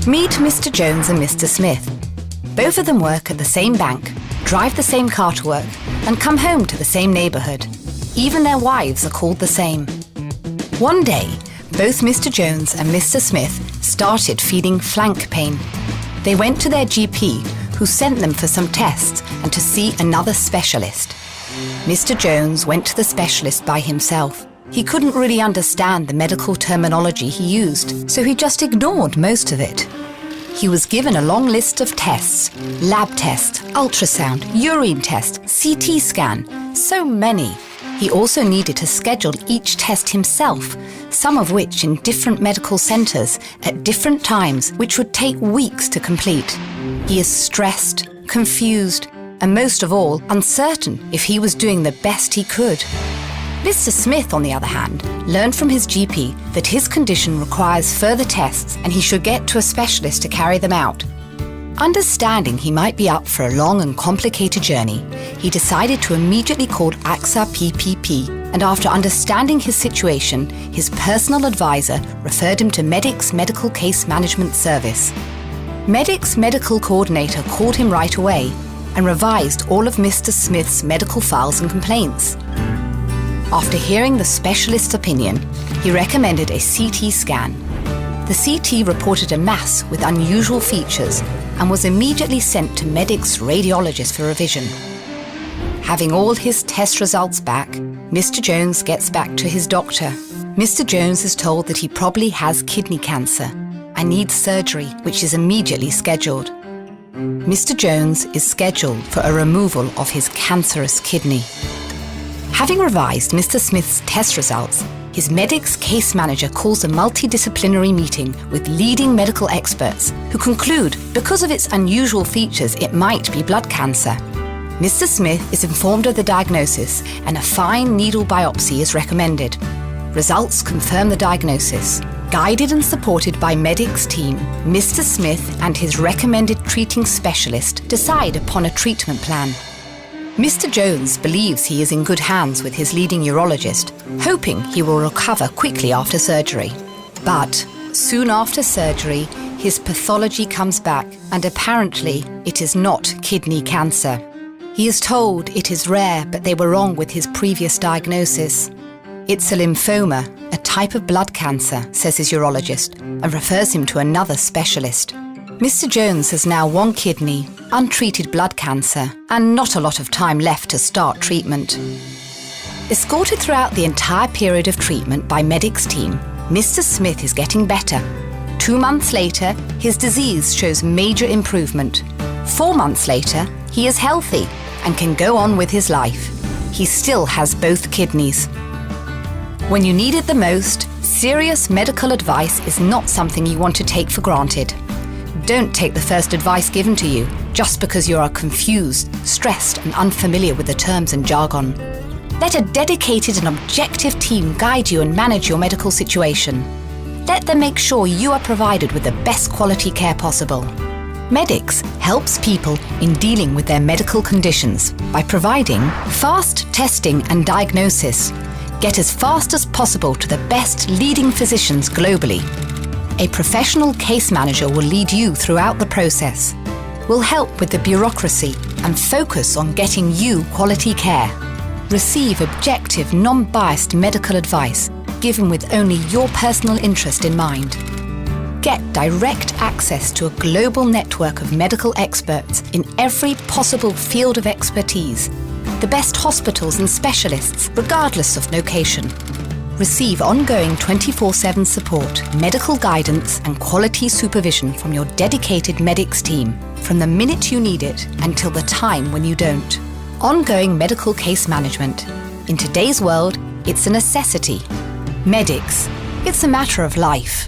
Meet Mr. Jones and Mr. Smith. Both of them work at the same bank, drive the same car to work, and come home to the same neighbourhood. Even their wives are called the same. One day, both Mr. Jones and Mr. Smith started feeling flank pain. They went to their GP, who sent them for some tests and to see another specialist. Mr. Jones went to the specialist by himself. He couldn't really understand the medical terminology he used, so he just ignored most of it. He was given a long list of tests, lab tests, ultrasound, urine test, CT scan, so many. He also needed to schedule each test himself, some of which in different medical centres at different times, which would take weeks to complete. He is stressed, confused, and most of all, uncertain if he was doing the best he could. Mr. Smith, on the other hand, learned from his GP that his condition requires further tests and he should get to a specialist to carry them out. Understanding he might be up for a long and complicated journey, he decided to immediately call AXA PPP, and after understanding his situation, his personal advisor referred him to Medic's Medical Case Management Service. Medic's medical coordinator called him right away and revised all of Mr. Smith's medical files and complaints. After hearing the specialist's opinion, he recommended a CT scan. The CT reported a mass with unusual features and was immediately sent to Medic's radiologist for revision. Having all his test results back, Mr. Jones gets back to his doctor. Mr. Jones is told that he probably has kidney cancer and needs surgery, which is immediately scheduled. Mr. Jones is scheduled for a removal of his cancerous kidney. Having revised Mr. Smith's test results, his Medic's case manager calls a multidisciplinary meeting with leading medical experts who conclude, because of its unusual features, it might be blood cancer. Mr. Smith is informed of the diagnosis and a fine needle biopsy is recommended. Results confirm the diagnosis. Guided and supported by Medic's team, Mr. Smith and his recommended treating specialist decide upon a treatment plan. Mr. Jones believes he is in good hands with his leading urologist, hoping he will recover quickly after surgery. But soon after surgery, his pathology comes back and apparently it is not kidney cancer. He is told it is rare, but they were wrong with his previous diagnosis. It's a lymphoma, a type of blood cancer, says his urologist, and refers him to another specialist. Mr. Jones has now one kidney, untreated blood cancer, and not a lot of time left to start treatment. Escorted throughout the entire period of treatment by Medic's team, Mr. Smith is getting better. 2 months later, his disease shows major improvement. 4 months later, he is healthy and can go on with his life. He still has both kidneys. When you need it the most, serious medical advice is not something you want to take for granted. Don't take the first advice given to you just because you are confused, stressed, and unfamiliar with the terms and jargon. Let a dedicated and objective team guide you and manage your medical situation. Let them make sure you are provided with the best quality care possible. Medic's helps people in dealing with their medical conditions by providing fast testing and diagnosis. Get as fast as possible to the best leading physicians globally. A professional case manager will lead you throughout the process, will help with the bureaucracy and focus on getting you quality care. Receive objective, non-biased medical advice given with only your personal interest in mind. Get direct access to a global network of medical experts in every possible field of expertise, the best hospitals and specialists regardless of location. Receive ongoing 24/7 support, medical guidance and quality supervision from your dedicated Medic's team from the minute you need it until the time when you don't. Ongoing medical case management. In today's world, it's a necessity. Medic's. It's a matter of life.